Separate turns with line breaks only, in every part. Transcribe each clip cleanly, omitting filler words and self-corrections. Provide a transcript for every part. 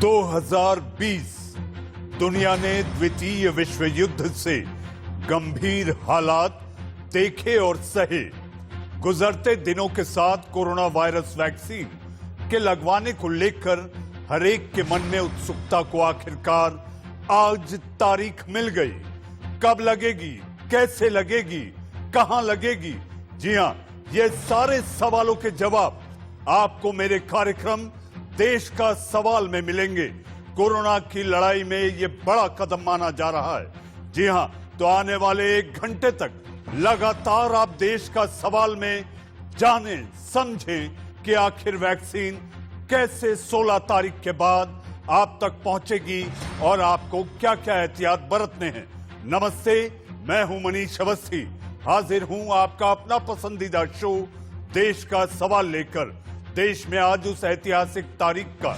2020 दुनिया ने द्वितीय विश्व युद्ध से गंभीर हालात देखे और सहे। गुजरते दिनों के साथ कोरोना वायरस वैक्सीन के लगवाने को लेकर हर एक के मन में उत्सुकता को आखिरकार आज तारीख मिल गई। कब लगेगी, कैसे लगेगी, कहां लगेगी? जी हां, ये सारे सवालों के जवाब आपको मेरे कार्यक्रम देश का सवाल में मिलेंगे। कोरोना की लड़ाई में ये बड़ा कदम माना जा रहा है। जी हां, तो आने वाले 1 घंटे तक लगातार आप देश का सवाल में जानें, समझें कि आखिर वैक्सीन कैसे 16 तारीख के बाद आप तक पहुंचेगी और आपको क्या क्या एहतियात बरतने हैं। नमस्ते, मैं हूं मनीष अवस्थी, हाजिर हूं आपका अपना पसंदीदा शो देश का सवाल लेकर। देश में आज उस ऐतिहासिक तारीख का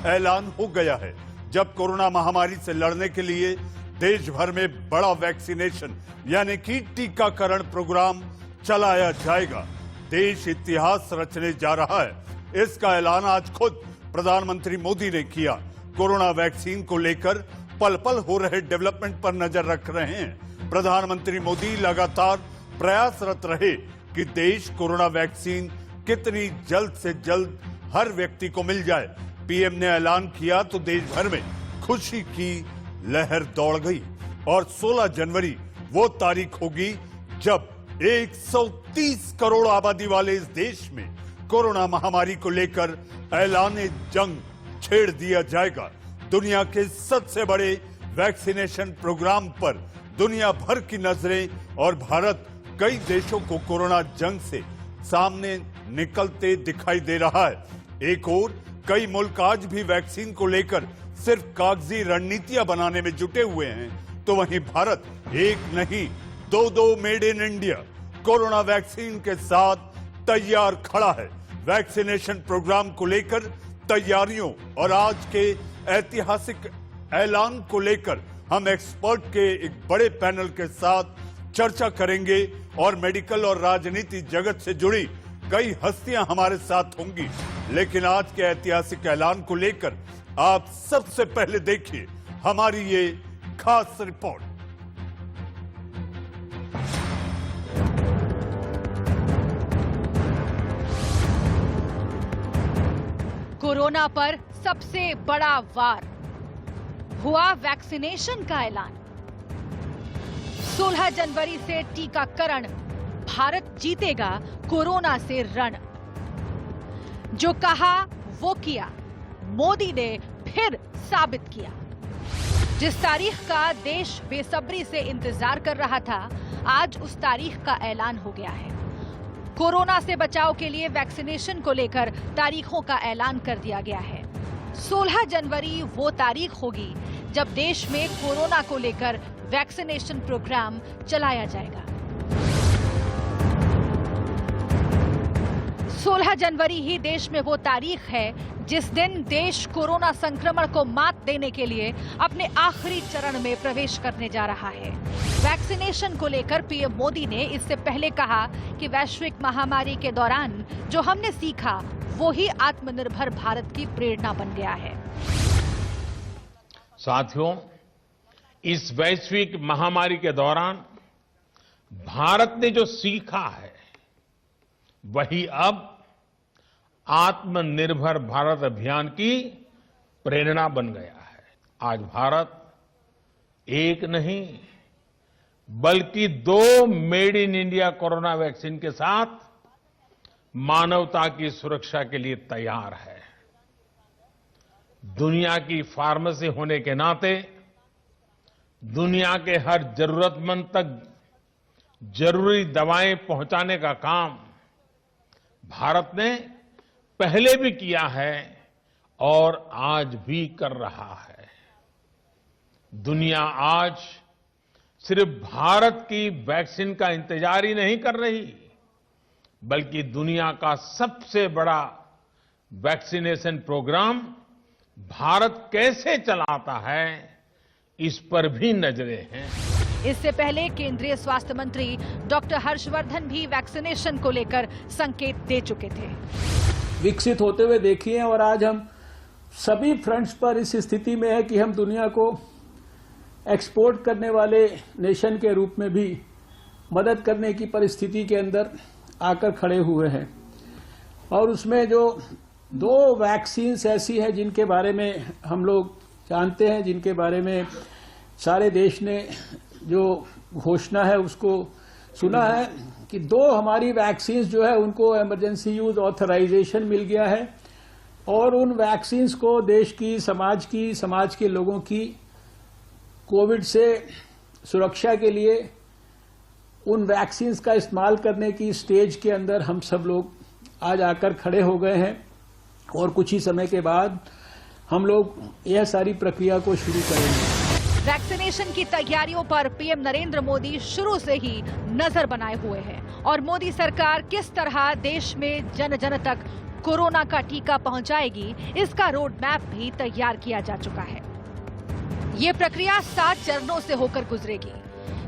ऐलान हो गया है जब कोरोना महामारी से लड़ने के लिए देश भर में बड़ा वैक्सीनेशन यानी कि टीकाकरण प्रोग्राम चलाया जाएगा। देश इतिहास रचने जा रहा है, इसका ऐलान आज खुद प्रधानमंत्री मोदी ने किया। कोरोना वैक्सीन को लेकर पल पल हो रहे डेवलपमेंट पर नजर रख रहे हैं। प्रधानमंत्री मोदी लगातार प्रयासरत रहे कि देश कोरोना वैक्सीन कितनी जल्द से जल्द हर व्यक्ति को मिल जाए। पीएम ने ऐलान किया तो देश भर में खुशी की लहर दौड़ गई और 16 जनवरी वो तारीख होगी जब 130 करोड़ आबादी वाले इस देश में कोरोना महामारी को लेकर ऐलान जंग छेड़ दिया जाएगा। दुनिया के सबसे बड़े वैक्सीनेशन प्रोग्राम पर दुनिया भर की नजरें और भारत कई देशों को कोरोना जंग से सामने निकलते दिखाई दे रहा है। एक और कई मुल्क आज भी वैक्सीन को लेकर सिर्फ कागजी रणनीतियां बनाने में जुटे हुए हैं, तो वहीं भारत एक नहीं दो made in India corona vaccine के साथ तैयार खड़ा है। वैक्सीनेशन प्रोग्राम को लेकर तैयारियों और आज के ऐतिहासिक ऐलान को लेकर हम एक्सपर्ट के एक बड़े पैनल के साथ चर्चा करेंगे और मेडिकल और राजनीति जगत से जुड़ी कई हस्तियां हमारे साथ होंगी। लेकिन आज के ऐतिहासिक ऐलान को लेकर आप सबसे पहले देखिए हमारी ये खास रिपोर्ट।
कोरोना पर सबसे बड़ा वार, हुआ वैक्सीनेशन का ऐलान। 16 जनवरी से टीकाकरण, भारत जीतेगा कोरोना से रण। जो कहा वो किया, मोदी ने फिर साबित किया। जिस तारीख का देश बेसब्री से इंतजार कर रहा था, आज उस तारीख का ऐलान हो गया है। कोरोना से बचाव के लिए वैक्सीनेशन को लेकर तारीखों का ऐलान कर दिया गया है। 16 जनवरी वो तारीख होगी जब देश में कोरोना को लेकर वैक्सीनेशन प्रोग्राम चलाया जाएगा। 16 जनवरी ही देश में वो तारीख है जिस दिन देश कोरोना संक्रमण को मात देने के लिए अपने आखिरी चरण में प्रवेश करने जा रहा है। वैक्सीनेशन को लेकर पीएम मोदी ने इससे पहले कहा कि वैश्विक महामारी के दौरान जो हमने सीखा वो ही आत्मनिर्भर भारत की प्रेरणा बन गया है।
साथियों, इस वैश्विक महामारी के दौरान भारत ने जो सीखा है वही अब आत्मनिर्भर भारत अभियान की प्रेरणा बन गया है। आज भारत एक नहीं बल्कि 2 made in India corona vaccine के साथ मानवता की सुरक्षा के लिए तैयार है। दुनिया की फार्मेसी होने के नाते दुनिया के हर जरूरतमंद तक जरूरी दवाएं पहुंचाने का काम भारत ने पहले भी किया है और आज भी कर रहा है। दुनिया आज सिर्फ भारत की वैक्सीन का इंतजार ही नहीं कर रही, बल्कि दुनिया का सबसे बड़ा वैक्सीनेशन प्रोग्राम भारत कैसे चलाता है इस पर भी नजरें हैं।
इससे पहले केंद्रीय स्वास्थ्य मंत्री डॉक्टर हर्षवर्धन भी वैक्सीनेशन को लेकर संकेत दे चुके थे।
विकसित होते हुए देखिए और आज हम सभी फ्रंट्स पर इस स्थिति में है कि हम दुनिया को एक्सपोर्ट करने वाले नेशन के रूप में भी मदद करने की परिस्थिति के अंदर आकर खड़े हुए हैं। और उसमें जो 2 वैक्सीन्स ऐसी हैं जिनके बारे में हम लोग जानते हैं, जिनके बारे में सारे देश ने जो घोषणा है उसको सुना है कि 2 हमारी वैक्सीन्स जो है उनको इमरजेंसी यूज ऑथराइजेशन मिल गया है और उन वैक्सीन्स को देश की, समाज के लोगों की कोविड से सुरक्षा के लिए उन वैक्सीन्स का इस्तेमाल करने की स्टेज के अंदर हम सब लोग आज आकर खड़े हो गए हैं और कुछ ही समय के बाद हम लोग यह सारी प्रक्रिया को शुरू करेंगे।
वैक्सीनेशन की तैयारियों पर पीएम नरेंद्र मोदी शुरू से ही नजर बनाए हुए हैं और मोदी सरकार किस तरह देश में जन जन तक कोरोना का टीका पहुंचाएगी, इसका रोड मैप भी तैयार किया जा चुका है। ये प्रक्रिया 7 चरणों से होकर गुजरेगी।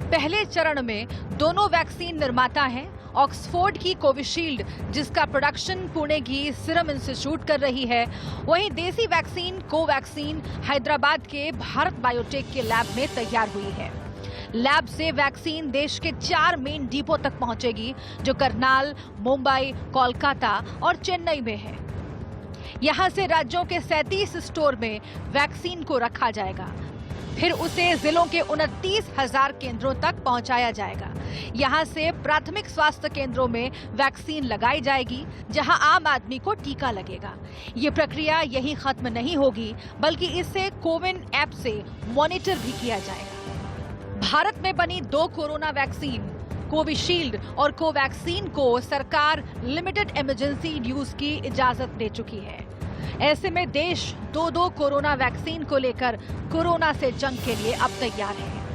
पहले चरण में दोनों वैक्सीन निर्माता हैं, ऑक्सफोर्ड की कोविशील्ड जिसका प्रोडक्शन पुणे की सीरम इंस्टीट्यूट कर रही है, वहीं देसी वैक्सीन कोवैक्सीन हैदराबाद के भारत बायोटेक के लैब में तैयार हुई है। लैब से वैक्सीन देश के 4 मेन डिपो तक पहुंचेगी जो करनाल, मुंबई, कोलकाता और चेन्नई में है। यहां से राज्यों के 37 स्टोर में वैक्सीन को रखा जाएगा, फिर उसे जिलों के 29,000 केंद्रों तक पहुंचाया जाएगा। यहां से प्राथमिक स्वास्थ्य केंद्रों में वैक्सीन लगाई जाएगी जहां आम आदमी को टीका लगेगा। ये प्रक्रिया यही खत्म नहीं होगी बल्कि इसे कोविन ऐप से मॉनिटर भी किया जाएगा। भारत में बनी 2 कोरोना वैक्सीन कोविशील्ड और कोवैक्सीन को सरकार लिमिटेड इमरजेंसी यूज की इजाजत दे चुकी है। ऐसे में देश 2 कोरोना वैक्सीन को लेकर कोरोना से जंग के लिए अब तैयार है।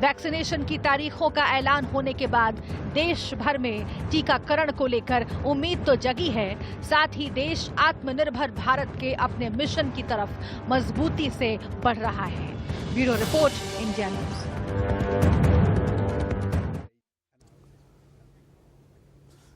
वैक्सीनेशन की तारीखों का ऐलान होने के बाद देश भर में टीकाकरण को लेकर उम्मीद तो जगी है, साथ ही देश आत्मनिर्भर भारत के अपने मिशन की तरफ मजबूती से बढ़ रहा है। Bureau report, India news.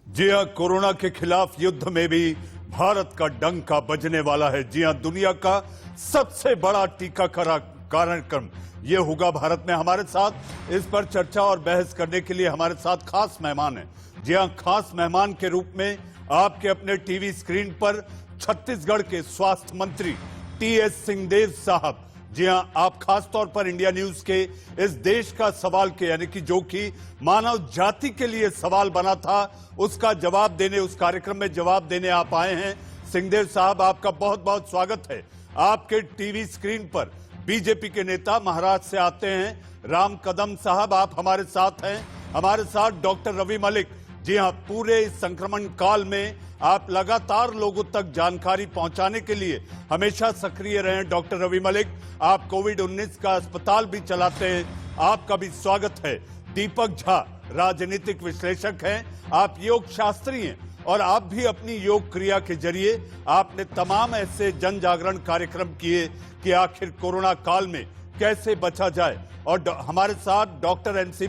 जी हां, कोरोना के खिलाफ युद्ध में भी भारत का डंका बजने वाला है। जी हां, दुनिया का सबसे बड़ा टीकाकरण कार्यक्रम ये होगा भारत में। हमारे साथ इस पर चर्चा और बहस करने के लिए हमारे साथ खास मेहमान हैं। जी हां, खास मेहमान के रूप में आपके अपने टीवी स्क्रीन पर छत्तीसगढ़ के स्वास्थ्य मंत्री टीएस सिंहदेव साहब। जी हां, आप खास तौर पर इंडिया न्यूज के इस देश का सवाल के यानी कि जो कि मानव जाति के लिए सवाल बना था उसका जवाब देने, उस कार्यक्रम में जवाब देने आप आए हैं। सिंहदेव साहब, आपका बहुत बहुत स्वागत है। आपके टीवी स्क्रीन पर बीजेपी के नेता महाराष्ट्र से आते हैं राम कदम साहब, आप हमारे साथ हैं। हमारे साथ डॉक्टर रवि मलिक। जी हां, पूरे इस संक्रमण काल में आप लगातार लोगों तक जानकारी पहुंचाने के लिए हमेशा सक्रिय रहे। डॉक्टर रवि मलिक, आप कोविड-19 का अस्पताल भी चलाते हैं, आपका भी स्वागत है। दीपक झा राजनीतिक विश्लेषक हैं, आप योग शास्त्री हैं और आप भी अपनी योग क्रिया के जरिए आपने तमाम ऐसे जन जागरण कार्यक्रम किए कि आखिर कोरोना काल में कैसे बचा जाए। और हमारे साथ डॉक्टर एमसी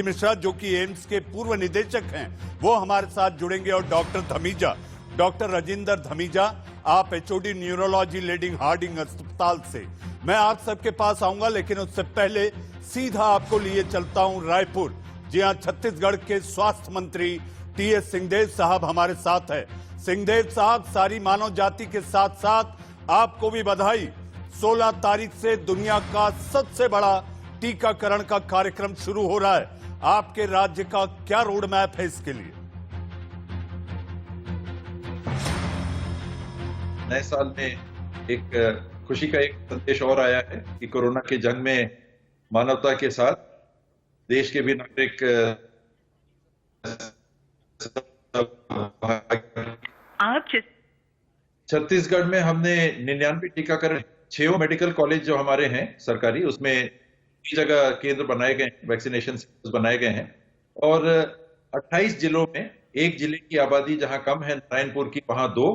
मिश्रा जो कि एम्स के पूर्व निदेशक हैं, वो हमारे साथ जुड़ेंगे। और डॉक्टर राजेंद्र धमीजा, आप एचओडी न्यूरोलॉजी लीडिंग हार्डिंग अस्पताल से। मैं आप सबके पास आऊंगा, लेकिन उससे पहले सीधा आपको लिए चलता हूं रायपुर। जी हां, छत्तीसगढ़ के स्वास्थ्य मंत्री टीएस सिंहदेव साहब हमारे साथ है। सिंहदेव साहब, सारी मानव जाति के साथ साथ आपको भी बधाई। 16 तारीख से दुनिया का सबसे बड़ा टीकाकरण का कार्यक्रम शुरू हो रहा है। आपके राज्य का क्या रोड मैप है इसके लिए?
नए साल में एक खुशी का एक संदेश और आया है कि कोरोना की जंग में मानवता के साथ देश के भी नागरिक छत्तीसगढ़ में हमने 99 टीकाकरण 6 मेडिकल कॉलेज जो हमारे हैं सरकारी, उसमें 3 जगह केंद्र बनाए गए, वैक्सीनेशन सेंटर्स बनाए गए हैं। और 28 जिलों में, एक जिले की आबादी जहां कम है नारायणपुर की, वहां 2,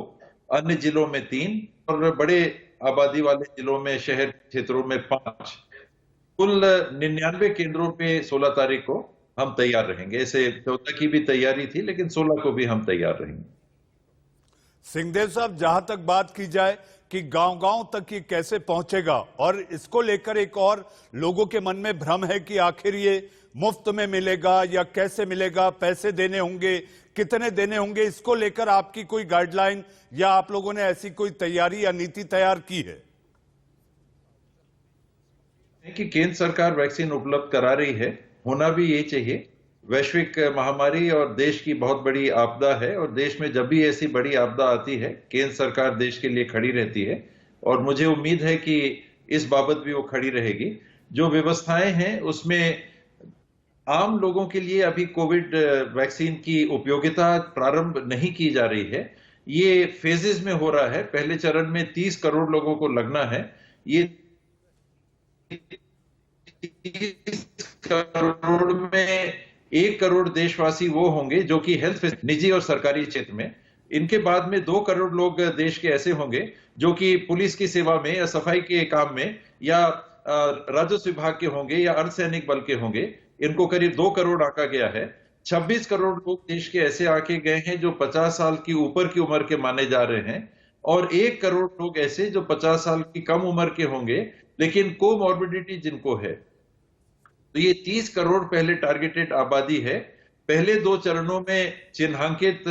अन्य जिलों में 3 और बड़े आबादी वाले जिलों में, शहर क्षेत्रों में 5, कुल 99 केंद्रों पे 16 तारीख को हम तैयार रहेंगे। ऐसे 14 की भी तैयारी थी, लेकिन 16 को भी हम तैयार रहेंगे।
सिंहदेव साहब, जहां तक बात की जाए कि गांव-गांव तक ये कैसे पहुंचेगा, और इसको लेकर एक और लोगों के मन में भ्रम है कि आखिर ये मुफ्त में मिलेगा या कैसे मिलेगा, पैसे देने होंगे, कितने देने होंगे, इसको लेकर आपकी कोई गाइडलाइन या आप लोगों ने ऐसी कोई तैयारी या नीति तैयार की है?
कि केंद्र सरकार वैक्सीन उपलब्ध करा रही है, होना भी ये चाहिए। वैश्विक महामारी और देश की बहुत बड़ी आपदा है, और देश में जब भी ऐसी बड़ी आपदा आती है, केंद्र सरकार देश के लिए खड़ी रहती है, और मुझे उम्मीद है कि इस बाबत भी वो खड़ी रहेगी। जो व्यवस्थाएं हैं उसमें आम लोगों के लिए अभी कोविड वैक्सीन की उपयोगिता प्रारंभ नहीं की जा रही है। ये फेजेस में हो रहा है। पहले चरण में 30 करोड़ लोगों को लगना है। ये 30 करोड़ में 1 करोड़ देशवासी वो होंगे जो कि हेल्थ निजी और सरकारी क्षेत्र में। इनके बाद में 2 करोड़ लोग देश के ऐसे होंगे जो कि पुलिस की सेवा में या सफाई के काम में या राजस्व विभाग के होंगे या अर्धसैनिक बल के होंगे। इनको करीब 2 करोड़ आंका गया है। 26 करोड़ लोग देश के ऐसे आके गए हैं जो 50 साल की ऊपर की उम्र के माने जा रहे हैं, और 1 करोड़ लोग ऐसे जो 50 साल की कम उम्र के होंगे लेकिन कोमॉर्बिडिटी जिनको है। तो ये 30 करोड़ पहले टारगेटेड आबादी है। पहले 2 चरणों में चिन्हांकित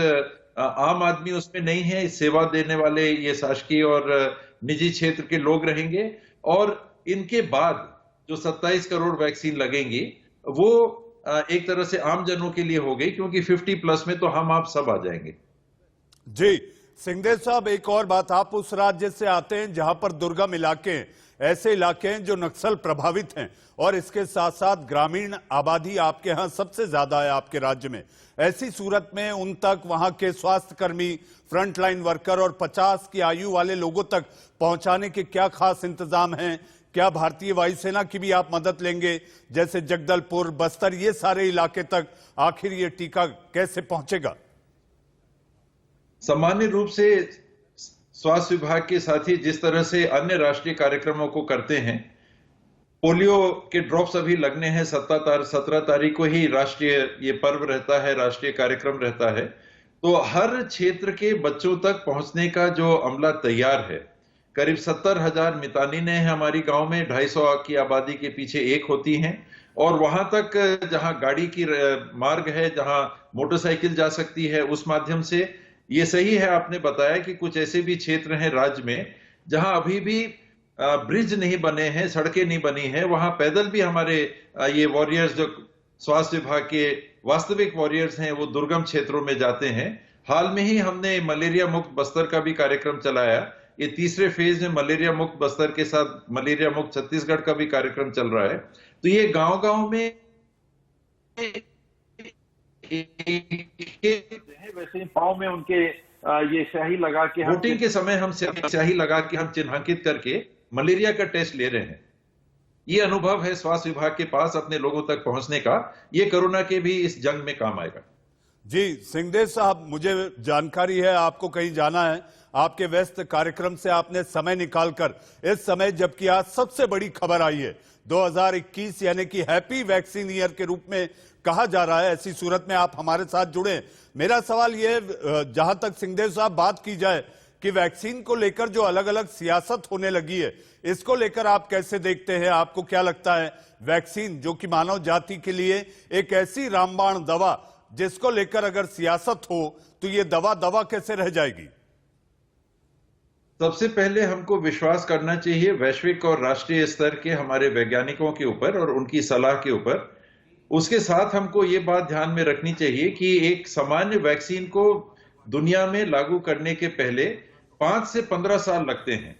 आम आदमी उसमें नहीं है। सेवा देने वाले ये शासकीय और निजी क्षेत्र के लोग रहेंगे, और इनके बाद जो 27 करोड़ वैक्सीन लगेंगी वो एक तरह से आम जनों के लिए हो गई, क्योंकि 50+ में तो हम आप सब आ जाएंगे।
जी सिंहदेव साहब, एक और बात, आप उस राज्य से आते हैं जहां पर दुर्गम इलाके हैं, ऐसे इलाके हैं जो नक्सल प्रभावित हैं, और इसके साथ साथ ग्रामीण आबादी आपके यहां सबसे ज्यादा है आपके राज्य में। ऐसी सूरत में उन तक वहां के स्वास्थ्य कर्मी, फ्रंटलाइन वर्कर और 50 की आयु वाले लोगों तक पहुंचाने के क्या खास इंतजाम हैं? क्या भारतीय वायुसेना की भी आप मदद लेंगे? जैसे जगदलपुर, बस्तर, ये सारे इलाके तक आखिर ये टीका कैसे पहुंचेगा?
सामान्य रूप से स्वास्थ्य विभाग के साथी जिस तरह से अन्य राष्ट्रीय कार्यक्रमों को करते हैं, पोलियो के ड्रॉप्स अभी लगने हैं। 17 तारीख को ही राष्ट्रीय ये पर्व रहता है, राष्ट्रीय कार्यक्रम रहता है। तो हर क्षेत्र के बच्चों तक पहुंचने का जो अमला तैयार है। करीब 70,000 मितानिनें हैं हमारी गांव में, 250 की आबादी के पीछे एक होती हैं, और वहां तक जहां गाड़ी की मार्ग है, जहां मोटरसाइकिल जा सकती है, उस माध्यम से। ये सही है आपने बताया कि कुछ ऐसे भी क्षेत्र हैं राज्य में जहां अभी भी ब्रिज नहीं बने हैं, सड़कें नहीं बनी हैं। वहां पैदल भी हमारे ये वॉरियर्स जो स्वास्थ्य विभाग के वास्तविक वॉरियर्स हैं वो दुर्गम क्षेत्रों में जाते हैं। हाल में ही हमने मलेरिया मुक्त बस्तर का भी कार्यक्रम चलाया। ये तीसरे फेज में मलेरिया मुक्त बस्तर के साथ मलेरिया मुक्त छत्तीसगढ़ का भी कार्यक्रम चल रहा है। तो ये गांव-गांव में
वैसे पाँव में उनके ये स्याही लगा के
वोटिंग के समय हम स्याही लगा के हम चिन्हांकित करके मलेरिया का टेस्ट ले रहे हैं। ये अनुभव है स्वास्थ्य विभाग के पास अपने लोगों तक पहुंचने का। ये कोरोना के भी इस जंग में काम आएगा।
जी सिंहदेव साहब, मुझे जानकारी है आपको कहीं जाना है, आपके व्यस्त कार्यक्रम से आपने समय निकालकर इस समय, जबकि आज सबसे बड़ी खबर आई है 2021 यानी कि हैप्पी वैक्सीन ईयर के रूप में कहा जा रहा है, ऐसी सूरत में आप हमारे साथ जुड़े। मेरा सवाल यह, जहां तक सिंहदेव साहब बात की जाए कि वैक्सीन को लेकर जो अलग अलग सियासत होने लगी है, इसको लेकर आप कैसे देखते हैं? आपको क्या लगता है, वैक्सीन जो कि मानव जाति के लिए एक ऐसी रामबाण दवा जिसको लेकर अगर सियासत हो तो ये दवा कैसे रह जाएगी?
सबसे पहले हमको विश्वास करना चाहिए वैश्विक और राष्ट्रीय स्तर के हमारे वैज्ञानिकों के ऊपर और उनकी सलाह के ऊपर। उसके साथ हमको ये बात ध्यान में रखनी चाहिए कि एक सामान्य वैक्सीन को दुनिया में लागू करने के पहले 5 से 15 साल लगते हैं।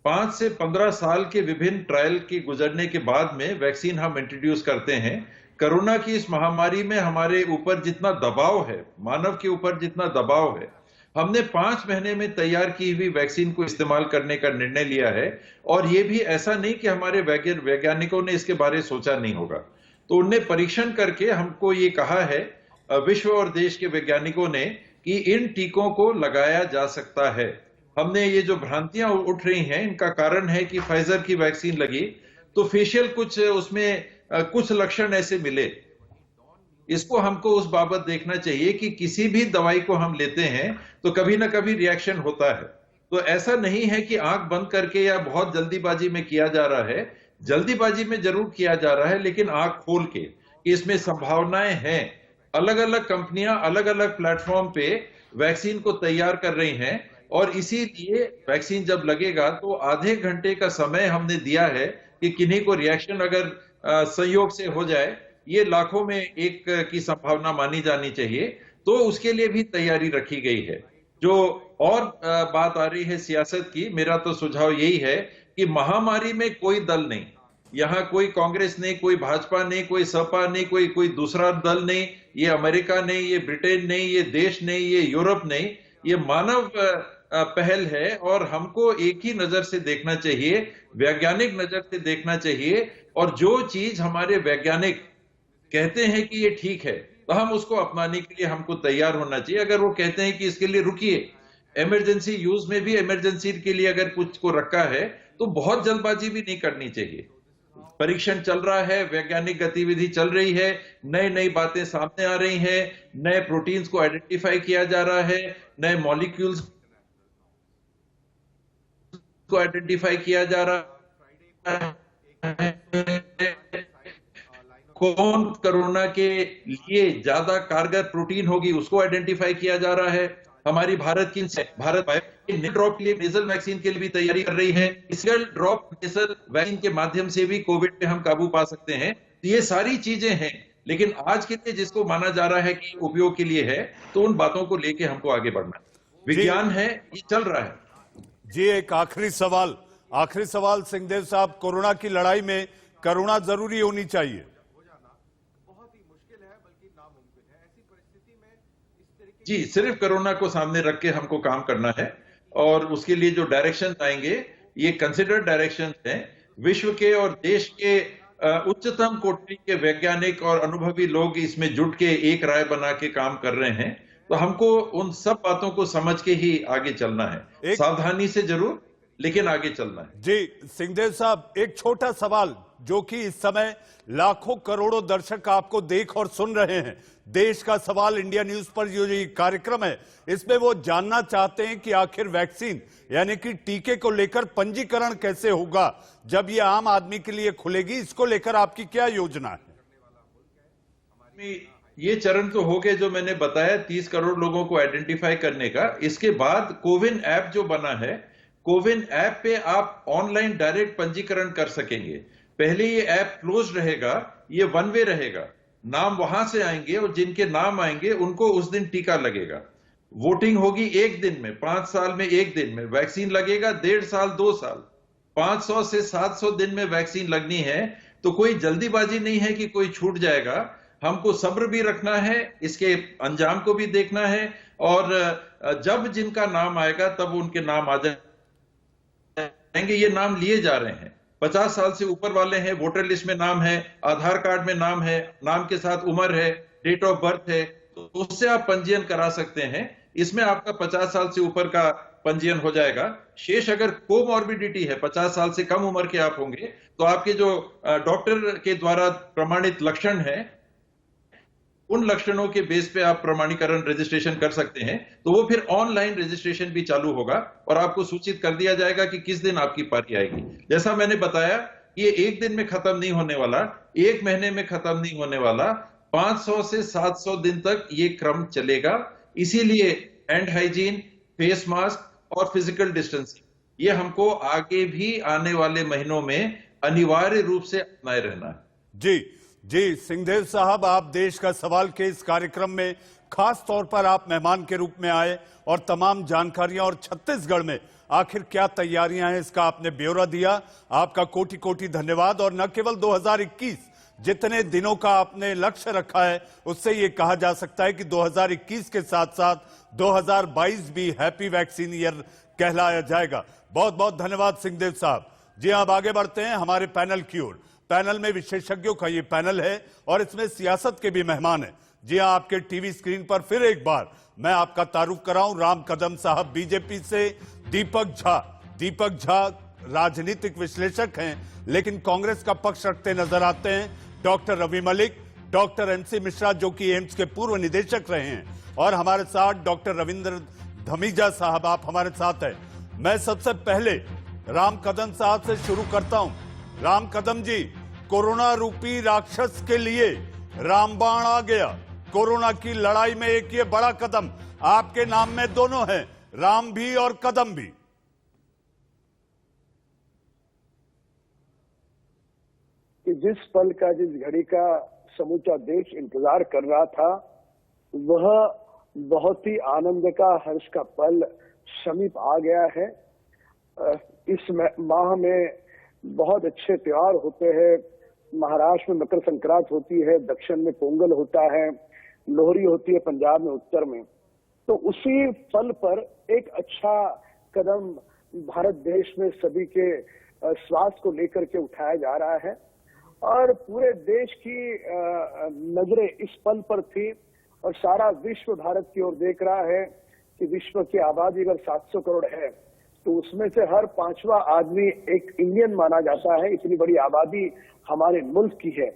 5 से 15 साल के विभिन्न ट्रायल के गुजरने के बाद में वैक्सीन हम इंट्रोड्यूस करते हैं। कोरोना की इस महामारी में हमारे ऊपर जितना दबाव है, मानव के ऊपर जितना दबाव है, हमने 5 महीने में तैयार की हुई वैक्सीन को इस्तेमाल करने का निर्णय लिया है। और ये भी ऐसा नहीं कि हमारे वैज्ञानिकों ने इसके बारे में सोचा नहीं होगा। तो उनने परीक्षण करके हमको ये कहा है, विश्व और देश के वैज्ञानिकों ने, कि इन टीकों को लगाया जा सकता है। हमने ये जो भ्रांतियां उठ रही हैं, इनका कारण है कि फाइजर की वैक्सीन लगी तो फेशियल कुछ उसमें कुछ लक्षण ऐसे मिले, इसको हमको उस बाबत देखना चाहिए कि किसी भी दवाई को हम लेते हैं तो कभी ना कभी रिएक्शन होता है। तो ऐसा नहीं है कि आंख बंद करके या बहुत जल्दीबाजी में किया जा रहा है। जल्दीबाजी में जरूर किया जा रहा है, लेकिन आंख खोल के कि इसमें संभावनाएं हैं। अलग अलग कंपनियां अलग अलग प्लेटफॉर्म पे वैक्सीन को तैयार कर रही हैं और इसीलिए वैक्सीन जब लगेगा तो आधे घंटे का समय हमने दिया है कि किन्हीं को रिएक्शन अगर संयोग से हो जाए, ये लाखों में एक की संभावना मानी जानी चाहिए, तो उसके लिए भी तैयारी रखी गई है। जो और बात आ रही है सियासत की, मेरा तो सुझाव यही है कि महामारी में कोई दल नहीं, यहाँ कोई कांग्रेस नहीं, कोई भाजपा नहीं, कोई सपा नहीं, कोई दूसरा दल नहीं, ये अमेरिका नहीं, ये ब्रिटेन नहीं, ये देश नहीं, ये यूरोप नहीं, ये मानव पहल है और हमको एक ही नजर से देखना चाहिए, वैज्ञानिक नजर से देखना चाहिए। और जो चीज हमारे वैज्ञानिक कहते हैं कि ये ठीक है तो हम उसको अपनाने के लिए हमको तैयार होना चाहिए। अगर वो कहते हैं कि इसके लिए रुकिए, इमरजेंसी यूज में भी इमरजेंसी के लिए अगर कुछ को रखा है तो बहुत जल्दबाजी भी नहीं करनी चाहिए। परीक्षण चल रहा है, वैज्ञानिक गतिविधि चल रही है, नई नई बातें सामने आ रही हैं, नए प्रोटीन्स को आइडेंटिफाई किया जा रहा है, नए मॉलिक्यूल्स को आइडेंटिफाई किया जा रहा है, कौन कोरोना के लिए ज्यादा कारगर प्रोटीन होगी उसको आइडेंटिफाई किया जा रहा है। हमारी भारत ड्रॉप के लिए नेजल वैक्सीन के लिए भी तैयारी कर रही है। सिंगल ड्रॉप नेजल वैक्सीन के माध्यम से भी कोविड पे हम काबू पा सकते हैं। ये सारी चीजें हैं, लेकिन आज के लिए जिसको माना जा रहा है कि उपयोग के लिए है, तो उन बातों को लेके हमको आगे बढ़ना है। विज्ञान है, ये चल रहा है।
जी, एक आखिरी सवाल सिंहदेव साहब, कोरोना की लड़ाई में करुणा जरूरी होनी चाहिए।
जी, सिर्फ कोरोना को सामने रख के हमको काम करना है और उसके लिए जो डायरेक्शन आएंगे ये कंसिडर्ड डायरेक्शन हैं। विश्व के और देश के उच्चतम कोटि के वैज्ञानिक और अनुभवी लोग इसमें जुट के एक राय बना के काम कर रहे हैं, तो हमको उन सब बातों को समझ के ही आगे चलना है। सावधानी से जरूर, लेकिन आगे चलना है। जी
सिंहदेव साहब, एक छोटा सवाल जो कि इस समय लाखों करोड़ों दर्शक आपको देख और सुन रहे हैं, देश का सवाल इंडिया न्यूज पर जो ये कार्यक्रम है इसमें वो जानना चाहते हैं कि आखिर वैक्सीन यानी कि टीके को लेकर पंजीकरण कैसे होगा जब ये आम आदमी के लिए खुलेगी, इसको लेकर आपकी क्या योजना है?
ये चरण तो हो गए जो मैंने बताया, 30 करोड़ लोगों को आइडेंटिफाई करने का। इसके बाद कोविन ऐप जो बना है, कोविन ऐप पे आप ऑनलाइन डायरेक्ट पंजीकरण कर सकेंगे। पहले ये ऐप क्लोज रहेगा, ये वन वे रहेगा, नाम वहां से आएंगे और जिनके नाम आएंगे उनको उस दिन टीका लगेगा। वोटिंग होगी एक दिन में, 5 साल में एक दिन में। वैक्सीन लगेगा 1.5 साल 2 साल, 500 से 700 दिन में वैक्सीन लगनी है। तो कोई जल्दीबाजी नहीं है कि कोई छूट जाएगा। हमको सब्र भी रखना है, इसके अंजाम को भी देखना है और जब जिनका नाम आएगा तब उनके नाम आ जाएंगे। ये नाम लिए जा रहे हैं, 50 साल से ऊपर वाले हैं, वोटर लिस्ट में नाम है, आधार कार्ड में नाम है, नाम के साथ उम्र है, डेट ऑफ बर्थ है, तो उससे आप पंजीयन करा सकते हैं। इसमें आपका 50 साल से ऊपर का पंजीयन हो जाएगा। शेष अगर कोमॉर्बिडिटी है, 50 साल से कम उम्र के आप होंगे, तो आपके जो डॉक्टर के द्वारा प्रमाणित लक्षण है, उन लक्षणों के बेस पे आप प्रमाणीकरण रजिस्ट्रेशन कर सकते हैं। तो वो फिर ऑनलाइन रजिस्ट्रेशन भी चालू होगा और आपको सूचित कर दिया जाएगा कि किस दिन आपकी पारी आएगी। जैसा मैंने बताया, ये एक दिन में खत्म नहीं होने वाला, 1 महीने में खत्म नहीं होने वाला, 500 से 700 दिन तक ये क्रम चलेगा। इसीलिए हैंड हाइजीन, फेस मास्क और फिजिकल डिस्टेंसिंग, ये हमको आगे भी आने वाले महीनों में अनिवार्य रूप से अपनाए रहना है।
जी सिंहदेव साहब, आप देश का सवाल के इस कार्यक्रम में खास तौर पर आप मेहमान के रूप में आए और तमाम जानकारियां और छत्तीसगढ़ में आखिर क्या तैयारियां हैं इसका आपने ब्यौरा दिया। आपका कोटि कोटि धन्यवाद। और न केवल 2021 जितने दिनों का आपने लक्ष्य रखा है, उससे ये कहा जा सकता है कि 2021 के साथ साथ 2022 भी हैप्पी वैक्सीन ईयर कहलाया जाएगा। बहुत बहुत धन्यवाद सिंहदेव साहब। जी, अब आगे बढ़ते हैं हमारे पैनल की ओर। पैनल में विशेषज्ञों का ये पैनल है और इसमें सियासत के भी मेहमान हैं। जी हां, आपके टीवी स्क्रीन पर फिर एक बार मैं आपका तारुफ कराऊं, राम कदम साहब बीजेपी से, दीपक झा राजनीतिक विश्लेषक हैं लेकिन कांग्रेस का पक्ष रखते नजर आते हैं, doctor Ravi Malik doctor M C Mishra जो कि एम्स के पूर्व निदेशक रहे हैं, और हमारे साथ डॉक्टर रविंद्र धमीजा साहब, आप हमारे साथ हैं। मैं सबसे पहले राम कदम साहब से शुरू करता हूं। राम कदम जी, कोरोना रूपी राक्षस के लिए रामबाण आ गया। कोरोना की लड़ाई में एक ये बड़ा कदम आपके नाम में दोनों है, राम भी और कदम भी।
कि जिस पल का, जिस घड़ी का समूचा देश इंतजार कर रहा था, वह बहुत ही आनंद का, हर्ष का पल समीप आ गया है। इस माह में बहुत अच्छे त्योहार होते हैं। महाराष्ट्र में मकर संक्रांति होती है, दक्षिण में पोंगल होता है, लोहरी होती है पंजाब में, उत्तर में। तो उसी पल पर एक अच्छा कदम भारत देश में सभी के स्वास्थ्य को लेकर के उठाया जा रहा है, और पूरे देश की नजरें इस पल पर थी, और सारा विश्व भारत की ओर देख रहा है कि विश्व की आबादी अगर 700 करोड़ है तो उसमें से हर 5वां आदमी एक इंडियन माना जाता है। इतनी बड़ी आबादी हमारे मुल्क की है,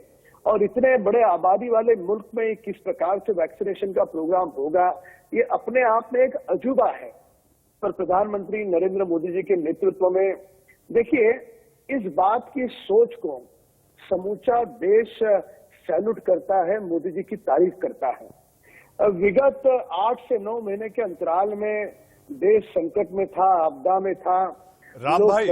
और इतने बड़े आबादी वाले मुल्क में किस प्रकार से वैक्सीनेशन का प्रोग्राम होगा, ये अपने आप में एक अजूबा है। पर प्रधानमंत्री नरेंद्र मोदी जी के नेतृत्व में, देखिए, इस बात की सोच को समूचा देश सैल्यूट करता है, मोदी जी की तारीफ करता है। विगत 8 से 9 महीने के अंतराल में देश संकट में था, आपदा में था,
राम भाई,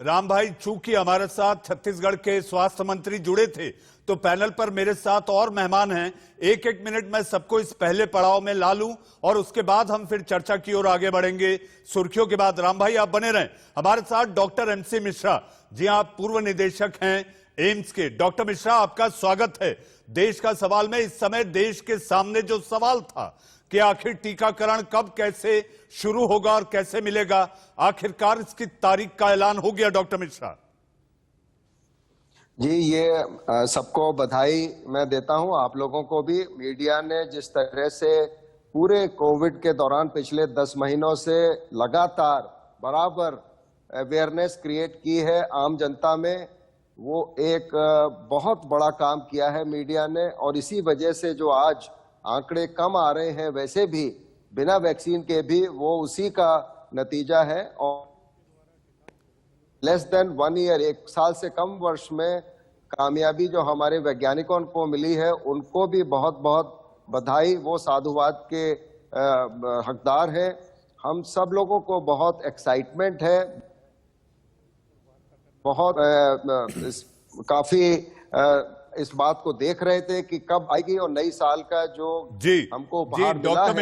राम भाई, चूंकि हमारे साथ छत्तीसगढ़ के स्वास्थ्य मंत्री जुड़े थे, तो पैनल पर मेरे साथ और मेहमान हैं। एक एक मिनट में सबको इस पहले पड़ाव में ला लूं, और उसके बाद हम फिर चर्चा की ओर आगे बढ़ेंगे सुर्खियों के बाद। राम भाई, आप बने रहें। हमारे साथ डॉक्टर एमसी मिश्रा जी, आप पूर्व निदेशक हैं एम्स के। डॉक्टर मिश्रा, आपका स्वागत है। देश का सवाल में, इस समय देश के सामने जो सवाल था कि आखिर टीकाकरण कब, कैसे शुरू होगा और कैसे मिलेगा, आखिरकार इसकी तारीख का ऐलान हो गया। डॉक्टर मिश्रा
जी, ये सबको बधाई मैं देता हूं, आप लोगों को भी। मीडिया ने जिस तरह से पूरे कोविड के दौरान पिछले 10 महीनों से लगातार बराबर अवेयरनेस क्रिएट की है आम जनता में, वो एक बहुत बड़ा काम किया है मीडिया ने। और इसी वजह से जो आज आंकड़े कम आ रहे हैं, वैसे भी बिना वैक्सीन के भी, वो उसी का नतीजा है। और लेस देन 1 ईयर, 1 साल से कम वर्ष में कामयाबी जो हमारे वैज्ञानिकों को मिली है, उनको भी बहुत बहुत बधाई। वो साधुवाद के हकदार हैं। हम सब लोगों को बहुत एक्साइटमेंट है, बहुत काफी इस बात को देख रहे थे कि कब आएगी, और नई साल का जो हमको उपहार मिला है,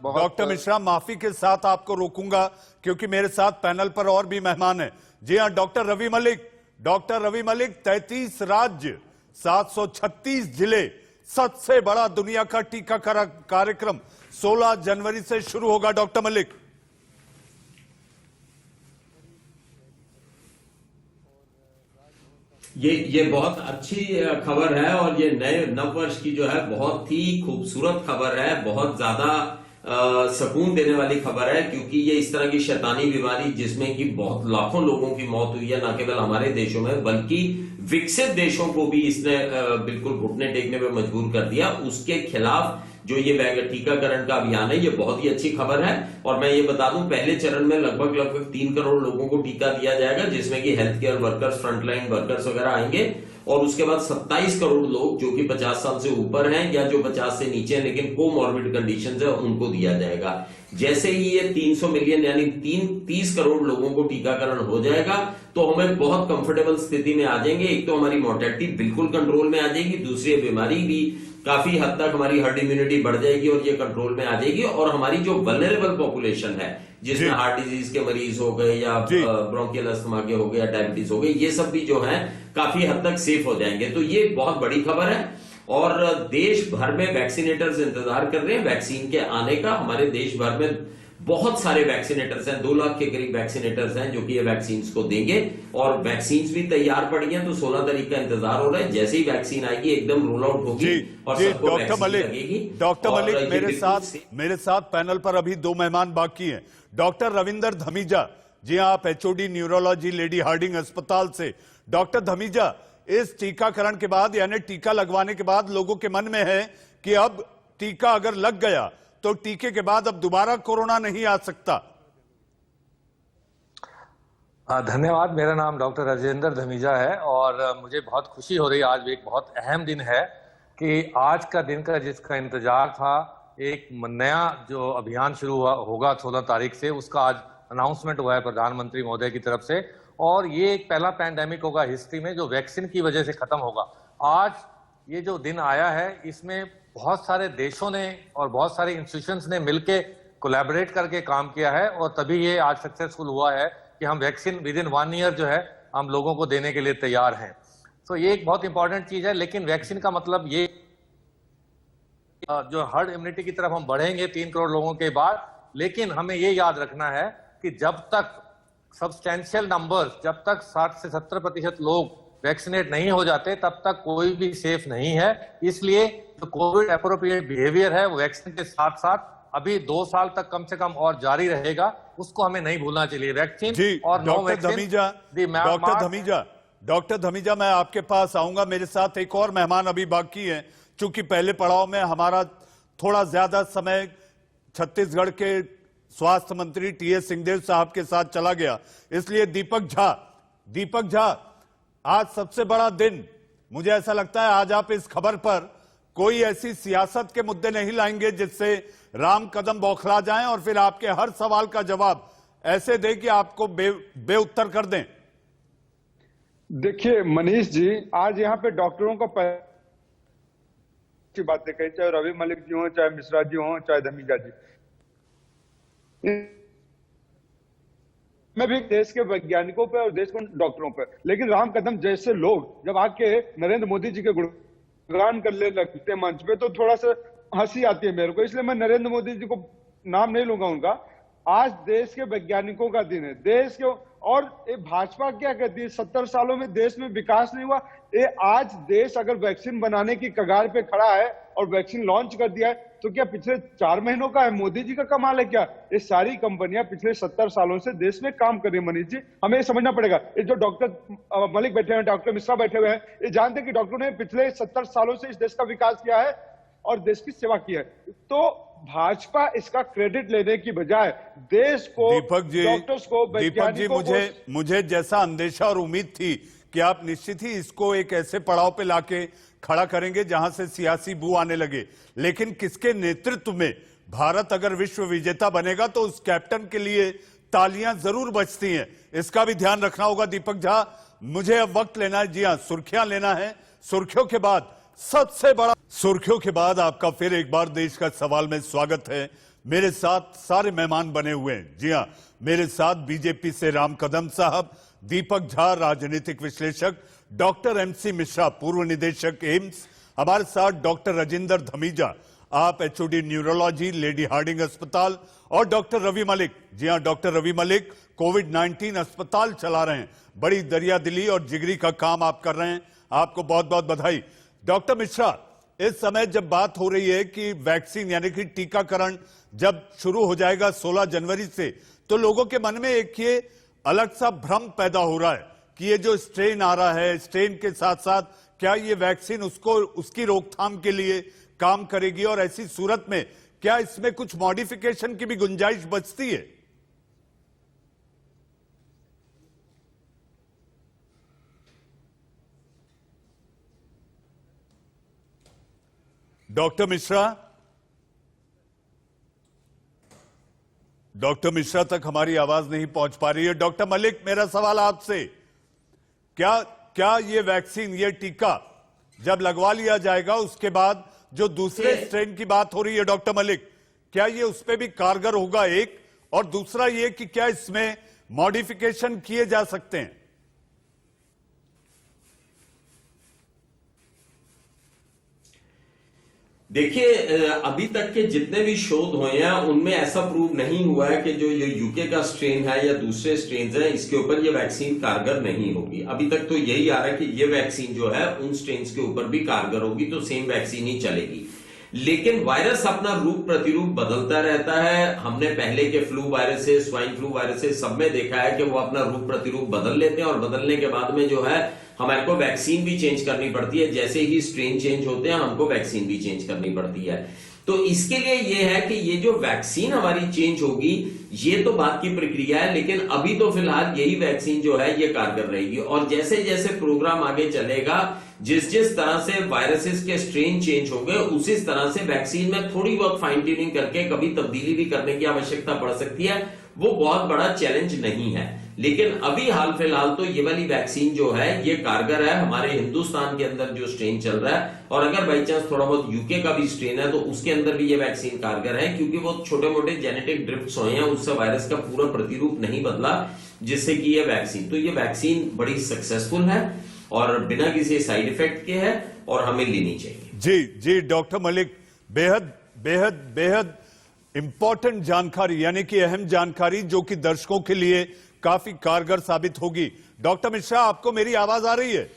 डॉक्टर मिश्रा, माफी के साथ आपको रोकूंगा क्योंकि मेरे साथ पैनल पर और भी मेहमान हैं। जी हाँ, डॉक्टर रवि मलिक, 33 राज्य, 736 जिले, सबसे बड़ा दुनिया का टीकाकरण कार्यक्रम 16 जनवरी से शुरू होगा। डॉक्टर मलिक,
ये बहुत अच्छी खबर है, और ये नए नववर्ष की जो है बहुत ही खूबसूरत खबर है, बहुत ज्यादा सुकून देने वाली खबर है, क्योंकि ये इस तरह की शैतानी बीमारी जिसमें कि बहुत लाखों लोगों की मौत हुई है, न केवल हमारे देशों में बल्कि विकसित देशों को भी इसने बिल्कुल घुटने टेकने पे मजबूर कर दिया, उसके खिलाफ जो ये टीकाकरण का अभियान है, ये बहुत ही अच्छी खबर है। और मैं ये बता दूं, पहले चरण में लगभग 3 करोड़ लोगों को टीका दिया जाएगा, जिसमें कि health care workers, frontline workers वगैरह आएंगे, और उसके बाद 27 करोड़ लोग जो कि 50 साल से ऊपर हैं या जो 50 से नीचे हैं लेकिन कोमॉर्बिड कंडीशंस है, उनको दिया जाएगा। जैसे ही ये 300 मिलियन यानी 30 करोड़ लोगों को टीकाकरण हो जाएगा, तो हमें बहुत कंफर्टेबल स्थिति में आ जाएंगे। एक तो हमारी मोर्टेलिटी बिल्कुल कंट्रोल में आ जाएगी, दूसरी बीमारी भी काफी हद तक, हमारी हर्ड इम्यूनिटी बढ़ जाएगी और ये कंट्रोल में आ जाएगी। और हमारी जो वल्नरेबल पॉपुलेशन है, जिसमें हार्ट डिजीज के मरीज हो गए या ब्रोंकियल अस्थमा के हो गए या डायबिटीज हो गई, ये सब भी जो है काफी हद तक सेफ हो जाएंगे। तो ये बहुत बड़ी खबर है, और देश भर में वैक्सीनेटर्स इंतजार कर रहे हैं वैक्सीन के आने का। हमारे देश भर में बहुत सारे वैक्सीनेटर्स हैं, 2 लाख के करीब वैक्सीनेटर्स हैं जो कि ये वैक्सीन को देंगे, और वैक्सीन भी तैयार पड़ी हैं। तो 16 तारीख का इंतजार हो रहा है, जैसे ही वैक्सीन आएगी एकदम रोल आउट होगी और सबको वैक्सीन लगेगी।
डॉक्टर मलिक, मेरे साथ पैनल पर अभी 2 मेहमान बाकी हैं। डॉक्टर रविंद्र धमीजा जी हां, आप एचओडी न्यूरोलॉजी लेडी हार्डिंग अस्पताल से। डॉक्टर धमीजा, इस टीकाकरण के बाद यानी टीका लगवाने के बाद लोगों के मन में है कि अब टीका अगर लग गया तो टीके के बाद अब दोबारा कोरोना नहीं आ सकता।
धन्यवाद। मेरा नाम डॉक्टर राजेंद्र धमीजा है और मुझे बहुत खुशी हो रही है। आज एक बहुत अहम दिन है कि आज का दिन का जिसका इंतजार था, एक नया जो अभियान शुरू होगा 16 तारीख से, उसका आज अनाउंसमेंट हुआ है प्रधानमंत्री महोदय की तरफ से। और ये एक पहला पैंडेमिक होगा हिस्ट्री में जो वैक्सीन की वजह से खत्म होगा। आज ये जो दिन आया है, इसमें बहुत सारे देशों ने और बहुत सारे इंस्टीट्यूशंस ने मिलकर कोलैबोरेट करके काम किया है और तभी ये आज सक्सेसफुल हुआ है कि हम वैक्सीन विद इन 1 ईयर जो है हम लोगों को देने के लिए तैयार हैं। तो ये एक बहुत इंपॉर्टेंट चीज है। लेकिन वैक्सीन का मतलब ये जो हर्ड इम्यूनिटी की तरफ हम बढ़ेंगे 3 करोड़ लोगों के बाद, लेकिन हमें ये याद रखना है कि जब तक सब्सटैंशियल नंबर्स, जब तक 60 से 70% लोग वैक्सीनेट नहीं हो जाते, तब तक कोई भी सेफ नहीं है। इसलिए जो कोविड एप्रोप्रिएट बिहेवियर है वो वैक्सीन के साथ साथ अभी 2 साल तक कम से कम और जारी रहेगा, उसको हमें नहीं भूलना चाहिए। वैक्सीन
जी,
और नो
डॉक्टर धमीजा, मैं आपके पास आऊंगा। मेरे साथ एक और मेहमान अभी बाकी हैं, चूंकि पहले पड़ाव में हमारा थोड़ा ज्यादा समय छत्तीसगढ़ के स्वास्थ्य मंत्री टीएस सिंहदेव साहब के साथ चला गया, इसलिए दीपक झा, आज सबसे बड़ा दिन, मुझे ऐसा लगता है आज आप इस खबर पर कोई ऐसी सियासत के मुद्दे नहीं लाएंगे जिससे राम कदम बौखला जाएं और फिर आपके हर सवाल का जवाब ऐसे दें कि आपको बेउत्तर कर दें।
देखिए मनीष जी, आज यहाँ पे डॉक्टरों को बातें कही, चाहे रवि मलिक जी हो, चाहे मिश्रा जी हो, चाहे धमीजा जी। मैं भी देश के वैज्ञानिकों पे और देश के डॉक्टरों पे, लेकिन राम कदम जैसे लोग जब आके नरेंद्र मोदी जी के गुणगान करने लगते हैं मंच पे, तो थोड़ा सा हंसी आती है मेरे को। इसलिए मैं नरेंद्र मोदी जी को नाम नहीं लूंगा उनका। आज देश के वैज्ञानिकों का दिन है, देश के। और ये भाजपा क्या कहती है, 70 सालों में देश में विकास नहीं हुआ। ये आज देश अगर वैक्सीन बनाने की कगार पे खड़ा है और वैक्सीन लॉन्च कर दिया है, तो क्या पिछले 4 महीनों का है मोदी जी का कमाल है क्या? ये सारी कंपनियां पिछले 70 सालों से देश में काम कर रही है मनीष जी, हमें ये समझना पड़ेगा। ये जो डॉक्टर मलिक बैठे हैं, डॉक्टर मिश्रा बैठे हुए हैं, ये जानते हैं कि डॉक्टरों ने पिछले 70 सालों से इस देश का विकास किया है और देश की सेवा की है। तो भाजपा इसका क्रेडिट लेने की बजाय देश को, डॉक्टर्स को, वैज्ञानिकों को,
मुझे जैसा अंदेशा और उम्मीद थी कि आप निश्चित ही इसको एक ऐसे पड़ाव पे लाके खड़ा करेंगे जहां से सियासी बू आने लगे, लेकिन किसके नेतृत्व में भारत अगर विश्व विजेता बनेगा तो उस कैप्टन के लिए तालियां जरूर बजती हैं, इसका भी ध्यान रखना होगा। दीपक झा, मुझे अब वक्त लेना है, जी हां, सुर्खियां लेना है। सुर्खियों के बाद सबसे बड़ा, सुर्खियों के बाद आपका फिर एक बार देश का सवाल में स्वागत है। मेरे साथ सारे मेहमान बने हुए हैं। जी हां, मेरे साथ बीजेपी से राम कदम साहब, दीपक झा राजनीतिक विश्लेषक, डॉक्टर एमसी मिश्रा पूर्व निदेशक एम्स, हमारे साथ डॉक्टर राजेंद्र धमीजा, आप एचओडी न्यूरोलॉजी लेडी हार्डिंग अस्पताल, और डॉक्टर रवि मलिक। जी हां, डॉक्टर रवि मलिक कोविड-19 अस्पताल चला रहे हैं। बड़ी दरियादिली और जिगरी का काम आप कर रहे हैं, आपको बहुत बहुत बधाई। डॉक्टर मिश्रा, इस समय जब बात हो रही है कि वैक्सीन यानी कि टीकाकरण जब शुरू हो जाएगा 16 जनवरी से, तो लोगों के मन में एक ये अलग सा भ्रम पैदा हो रहा है कि ये जो स्ट्रेन आ रहा है, स्ट्रेन के साथ साथ क्या ये वैक्सीन उसकी रोकथाम के लिए काम करेगी, और ऐसी सूरत में क्या इसमें कुछ मॉडिफिकेशन की भी गुंजाइश बचती है? डॉक्टर मिश्रा तक हमारी आवाज नहीं पहुंच पा रही है। डॉक्टर मलिक, मेरा सवाल आपसे, क्या ये वैक्सीन, ये टीका जब लगवा लिया जाएगा उसके बाद जो दूसरे स्ट्रेन की बात हो रही है, डॉक्टर मलिक, क्या ये उस पर भी कारगर होगा? एक, और दूसरा ये कि क्या इसमें मॉडिफिकेशन किए जा सकते हैं?
देखिए, अभी तक के जितने भी शोध हुए हैं उनमें ऐसा प्रूव नहीं हुआ है कि जो ये यूके का स्ट्रेन है या दूसरे स्ट्रेन हैं इसके ऊपर ये वैक्सीन कारगर नहीं होगी। अभी तक तो यही आ रहा है कि ये वैक्सीन जो है उन स्ट्रेन के ऊपर भी कारगर होगी, तो सेम वैक्सीन ही चलेगी। लेकिन वायरस अपना रूप प्रतिरूप बदलता रहता है। हमने पहले के flu viruses, swine flu viruses सब में देखा है कि वो अपना रूप प्रतिरूप बदल लेते हैं और बदलने के बाद में जो है हमारे को वैक्सीन भी चेंज करनी पड़ती है। जैसे ही स्ट्रेन चेंज होते हैं हमको वैक्सीन भी चेंज करनी पड़ती है। तो इसके लिए ये है कि ये जो वैक्सीन हमारी चेंज होगी ये तो बात की प्रक्रिया है, लेकिन अभी तो फिलहाल यही वैक्सीन जो है ये कारगर रहेगी। और जैसे जैसे प्रोग्राम आगे चलेगा, जिस जिस तरह से वायरसेस के स्ट्रेन चेंज होंगे उसी तरह से वैक्सीन में थोड़ी बहुत फाइन ट्यूनिंग करके कभी तब्दीली भी करने की आवश्यकता पड़ सकती है। वो बहुत बड़ा चैलेंज नहीं है, लेकिन अभी हाल फिलहाल तो ये वाली वैक्सीन जो है ये कारगर है हमारे हिंदुस्तान के अंदर जो स्ट्रेन चल रहा है। और अगर बाई चांस थोड़ा बहुत यूके का भी स्ट्रेन है तो उसके अंदर भी ये वैक्सीन कारगर है, क्योंकि वो छोटे मोटे जेनेटिक ड्रिफ्ट्स हुए हैं, उससे वायरस का पूरा प्रतिरूप नहीं बदला, जिससे कि ये वैक्सीन, तो ये वैक्सीन बड़ी सक्सेसफुल है और बिना किसी साइड इफेक्ट के है और हमें लेनी चाहिए।
जी जी डॉक्टर मलिक, बेहद बेहद बेहद इंपॉर्टेंट जानकारी, यानी कि अहम जानकारी जो कि दर्शकों के लिए काफी कारगर साबित होगी। डॉक्टर मिश्रा, आपको मेरी आवाज आ रही है?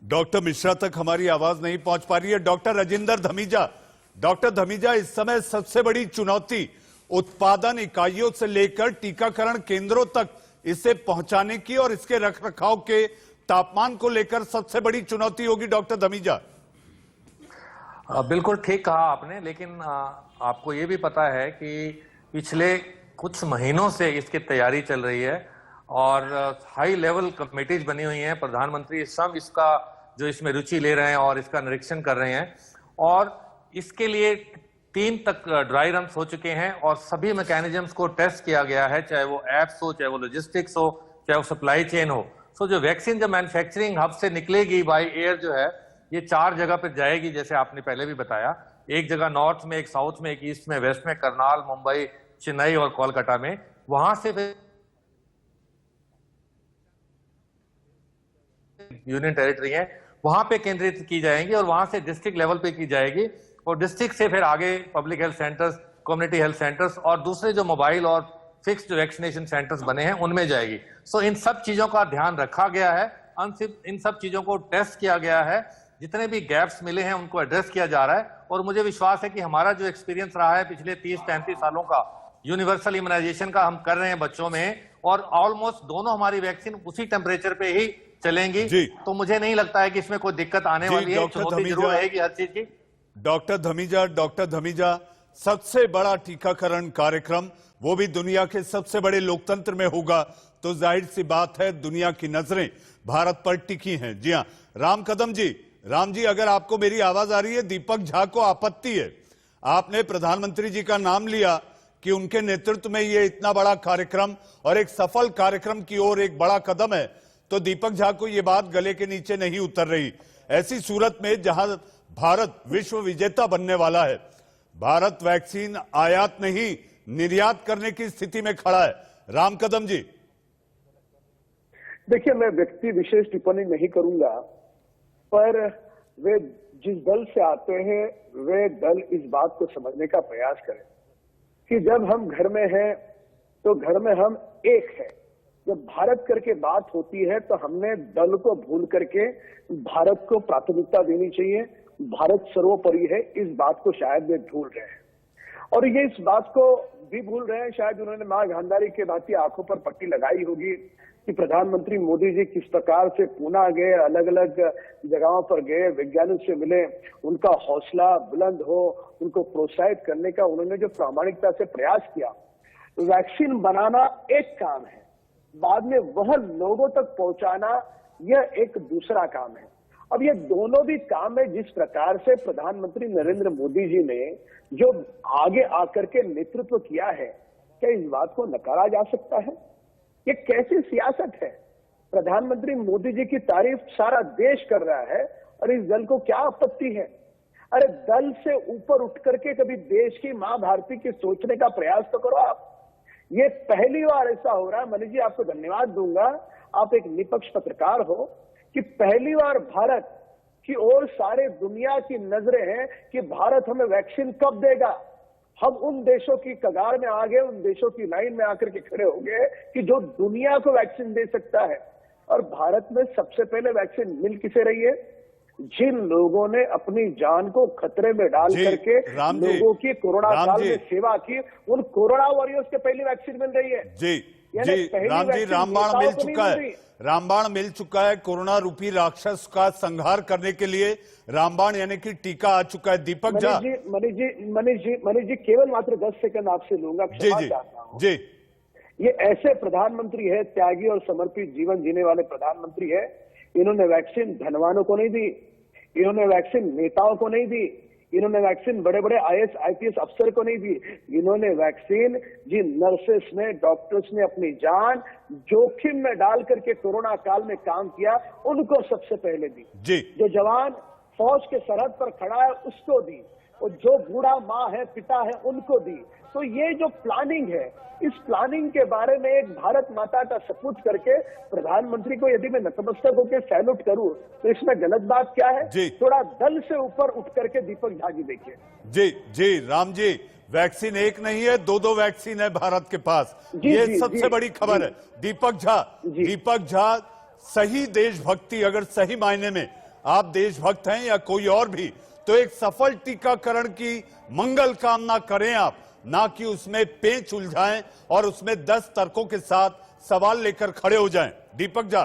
डॉक्टर मिश्रा तक हमारी आवाज नहीं पहुंच पा रही है। डॉक्टर राजेंद्र धमीजा, डॉक्टर धमीजा, इस समय सबसे बड़ी चुनौती उत्पादन इकाइयों से लेकर टीकाकरण केंद्रों तक इसे पहुंचाने की और इसके रखरखाव के तापमान को लेकर सबसे बड़ी चुनौती होगी। डॉक्टर धमीजा,
बिल्कुल ठीक कहा आपने, लेकिन आपको ये भी पता है कि पिछले कुछ महीनों से इसकी तैयारी चल रही है और हाई लेवल कमेटीज बनी हुई हैं। प्रधानमंत्री सब इसका जो इसमें रुचि ले रहे हैं और इसका निरीक्षण कर रहे हैं और इसके लिए 3 तक ड्राई रन हो चुके हैं और सभी मैकेनिज्म्स को टेस्ट किया गया है, चाहे वो एप्स हो, चाहे वो लॉजिस्टिक्स हो, चाहे वो सप्लाई चेन हो। सो जो वैक्सीन जब मैन्युफैक्चरिंग हब से निकलेगी बाय एयर जो है, ये 4 जगह पर जाएगी, जैसे आपने पहले भी बताया। एक जगह नॉर्थ में, एक साउथ में, एक ईस्ट में, वेस्ट में, करनाल, मुंबई, चेन्नई और कोलकाता में। वहां से फिर यूनियन टेरिटरी है, वहां पे केंद्रित की जाएंगी और वहां से डिस्ट्रिक्ट लेवल पे की जाएगी और डिस्ट्रिक्ट से फिर आगे public health centres, community health centres और दूसरे जो मोबाइल और फिक्स जो वैक्सीनेशन सेंटर्स बने हैं उनमें जाएगी। सो इन सब चीजों का ध्यान रखा गया है, इन सब चीजों को टेस्ट किया गया है, जितने भी गैप्स मिले हैं उनको एड्रेस किया जा रहा है। और मुझे विश्वास है कि हमारा जो एक्सपीरियंस रहा है पिछले 30-35 सालों का यूनिवर्सल इम्यूनाइजेशन का, हम कर रहे हैं बच्चों में, और ऑलमोस्ट दोनों हमारी वैक्सीन उसी टेम्परेचर पे ही चलेंगी, तो मुझे नहीं लगता है कि इसमें कोई दिक्कत आने वाली है। चुनौती जरूर रहेगी हर चीज की।
डॉक्टर धमीजा, सबसे बड़ा टीकाकरण कार्यक्रम वो भी दुनिया के सबसे बड़े लोकतंत्र में होगा, तो जाहिर सी बात है दुनिया की नजरें भारत पर टिकी हैं। जी हां, राम कदम जी, राम जी, अगर आपको मेरी आवाज आ रही है। दीपक झा को आपत्ति है, आपने प्रधानमंत्री जी का नाम लिया कि उनके नेतृत्व में ये इतना बड़ा कार्यक्रम और एक सफल कार्यक्रम की ओर एक बड़ा कदम है, तो दीपक झा को यह बात गले के नीचे नहीं उतर रही। ऐसी सूरत में जहां भारत विश्व विजेता बनने वाला है, भारत वैक्सीन आयात नहीं निर्यात करने की स्थिति में खड़ा है। राम कदम जी,
देखिए, मैं व्यक्ति विशेष टिप्पणी नहीं करूंगा, पर वे जिस दल से आते हैं वे दल इस बात को समझने का प्रयास करें कि जब हम घर में हैं तो घर में हम एक हैं। जब भारत करके बात होती है तो हमने दल को भूल करके भारत को प्राथमिकता देनी चाहिए। भारत सर्वोपरि है, इस बात को शायद वे भूल रहे हैं और ये इस बात को भी भूल रहे हैं, शायद उन्होंने मां गांधारी के भांति आंखों पर पट्टी लगाई होगी कि प्रधानमंत्री मोदी जी किस प्रकार से पूना गए, अलग अलग जगहों पर गए, वैज्ञानिक से मिले, उनका हौसला बुलंद हो, उनको प्रोत्साहित करने का उन्होंने जो प्रामाणिकता से प्रयास किया। वैक्सीन बनाना एक काम है, बाद में वह लोगों तक पहुंचाना यह एक दूसरा काम है। अब ये दोनों भी काम है, जिस प्रकार से प्रधानमंत्री नरेंद्र मोदी जी ने जो आगे आकर के नेतृत्व किया है, क्या इस बात को नकारा जा सकता है? ये कैसी सियासत है? प्रधानमंत्री मोदी जी की तारीफ सारा देश कर रहा है और इस दल को क्या आपत्ति है? अरे दल से ऊपर उठ करके कभी देश की मां भारती की सोचने का प्रयास तो करो आप। ये पहली बार ऐसा हो रहा है। मनीष जी, आपको धन्यवाद दूंगा, आप एक निष्पक्ष पत्रकार हो, कि पहली बार भारत की ओर सारे दुनिया की नजरें हैं कि भारत हमें वैक्सीन कब देगा। हम उन देशों की कगार में आ गए, उन देशों की लाइन में आकर के खड़े हो गए कि जो दुनिया को वैक्सीन दे सकता है। और भारत में सबसे पहले वैक्सीन मिल किसे रही है? जिन लोगों ने अपनी जान को खतरे में डाल करके लोगों की कोरोना काल में सेवा की, उन कोरोना वॉरियर्स के पहली वैक्सीन मिल रही है।
जी राम जी, रामबाण मिल चुका है, रामबाण मिल चुका है। कोरोना रूपी राक्षस का संहार करने के लिए रामबाण यानी कि टीका आ चुका है। दीपक झा,
मनीष जी केवल मात्र 10 सेकंड आपसे लूंगा, क्षमा चाहता हूं।
जी,
ये ऐसे प्रधानमंत्री है, त्यागी और समर्पित जीवन जीने वाले प्रधानमंत्री है। इन्होंने वैक्सीन धनवानों को नहीं दी, इन्होंने वैक्सीन नेताओं को नहीं दी, इन्होंने वैक्सीन बड़े बड़े IAS IPS अफसर को नहीं दी। इन्होंने वैक्सीन जिन नर्सेस ने, डॉक्टर्स ने अपनी जान जोखिम में डाल करके कोरोना काल में काम किया, उनको सबसे पहले दी।
जी,
जो जवान फौज के सरहद पर खड़ा है उसको दी, और जो बूढ़ा माँ है, पिता है, उनको दी। तो ये जो प्लानिंग है, इस प्लानिंग के बारे में एक भारत माता का सपूत करके प्रधानमंत्री को यदि मैं नतमस्तक होकर सैल्यूट करूं तो इसमें गलत बात क्या है? थोड़ा दल से ऊपर उठ करके दीपक झा जी देखिए।
जी राम जी, वैक्सीन एक नहीं है, दो वैक्सीन है भारत के पास। ये सबसे बड़ी खबर है। दीपक झा, सही देशभक्ति, अगर सही मायने में आप देशभक्त हैं या कोई और भी, तो एक सफल टीकाकरण की मंगल कामना करें आप, ना कि उसमें पेंच उलझाएं और उसमें 10 तर्कों के साथ सवाल लेकर खड़े हो जाएं। दीपक झा,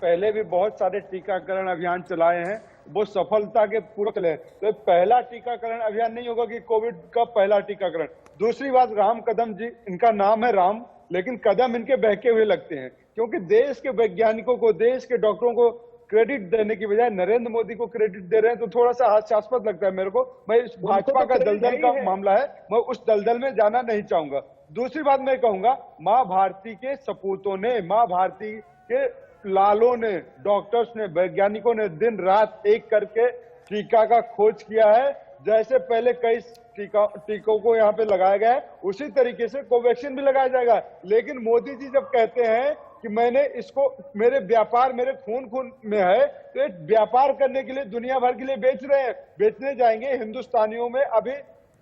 पहले भी बहुत सारे टीकाकरण अभियान चलाए हैं, वो सफलता के पूर्वक चले। तो पहला टीकाकरण अभियान नहीं होगा कि कोविड का पहला टीकाकरण। दूसरी बात, राम कदम जी, इनका नाम है राम, लेकिन कदम इनके बहके हुए लगते हैं, क्योंकि देश के वैज्ञानिकों को, देश के डॉक्टरों को क्रेडिट देने की बजाय नरेंद्र मोदी को क्रेडिट दे रहे हैं, तो थोड़ा सा हास्यास्पद लगता है मेरे को। मैं इस भाजपा का दलदल का मामला है, मैं उस दलदल में जाना नहीं चाहूंगा। दूसरी बात मैं कहूंगा, माँ भारती के सपूतों ने, माँ भारती के लालों ने, डॉक्टर्स ने, वैज्ञानिकों ने दिन रात एक करके टीका का खोज किया है। जैसे पहले कई टीकों को यहाँ पे लगाया गया है, उसी तरीके से कोवैक्सीन भी लगाया जाएगा। लेकिन मोदी जी जब कहते हैं कि मैंने इसको, मेरे व्यापार मेरे खून में है, तो एक व्यापार करने के लिए दुनिया भर के लिए बेच रहे हैं। बेचने जाएंगे हिंदुस्तानियों में अभी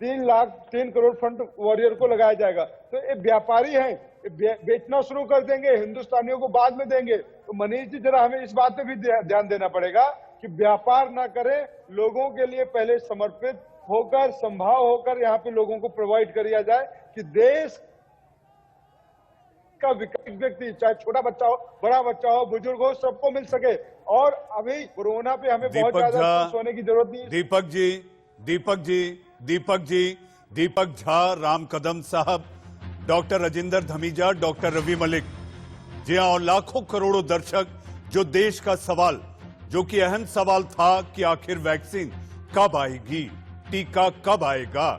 3 करोड़ फ्रंट वॉरियर को लगाया जाएगा। तो ये व्यापारी हैं, बेचना शुरू कर देंगे, हिंदुस्तानियों को बाद में देंगे। तो मनीष जी, जरा हमें इस बात पे भी ध्यान देना पड़ेगा कि व्यापार ना करें, लोगों के लिए पहले समर्पित होकर, संभाव होकर यहाँ पे लोगों को प्रोवाइड किया जाए कि देश का विकसित व्यक्ति, चाहे छोटा बच्चा हो, बड़ा बच्चा हो, बुजुर्ग हो, सबको मिल सके। और अभी कोरोना पे हमें बहुत ज्यादा सोने की जरूरत नहीं है।
दीपक झा, राम कदम साहब, डॉक्टर राजेंद्र धमीजा, डॉक्टर रवि मलिक, जी हाँ, और लाखों करोड़ों दर्शक, जो देश का सवाल, जो कि अहम सवाल था कि आखिर वैक्सीन कब आएगी, टीका कब आएगा,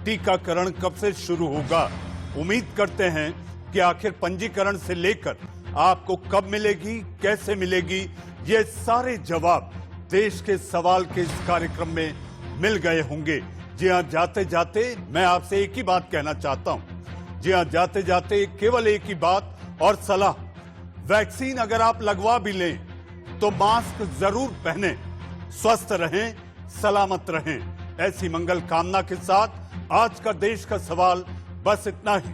टीकाकरण कब से शुरू होगा। उम्मीद करते हैं कि आखिर पंजीकरण से लेकर आपको कब मिलेगी, कैसे मिलेगी, ये सारे जवाब देश के सवाल के इस कार्यक्रम में मिल गए होंगे। जी हां, जाते जाते मैं आपसे एक ही बात कहना चाहता हूं। जी हां, जाते जाते केवल एक ही बात और सलाह, वैक्सीन अगर आप लगवा भी लें तो मास्क जरूर पहनें, स्वस्थ रहें, सलामत रहें। ऐसी मंगल कामना के साथ आज का देश का सवाल बस इतना ही।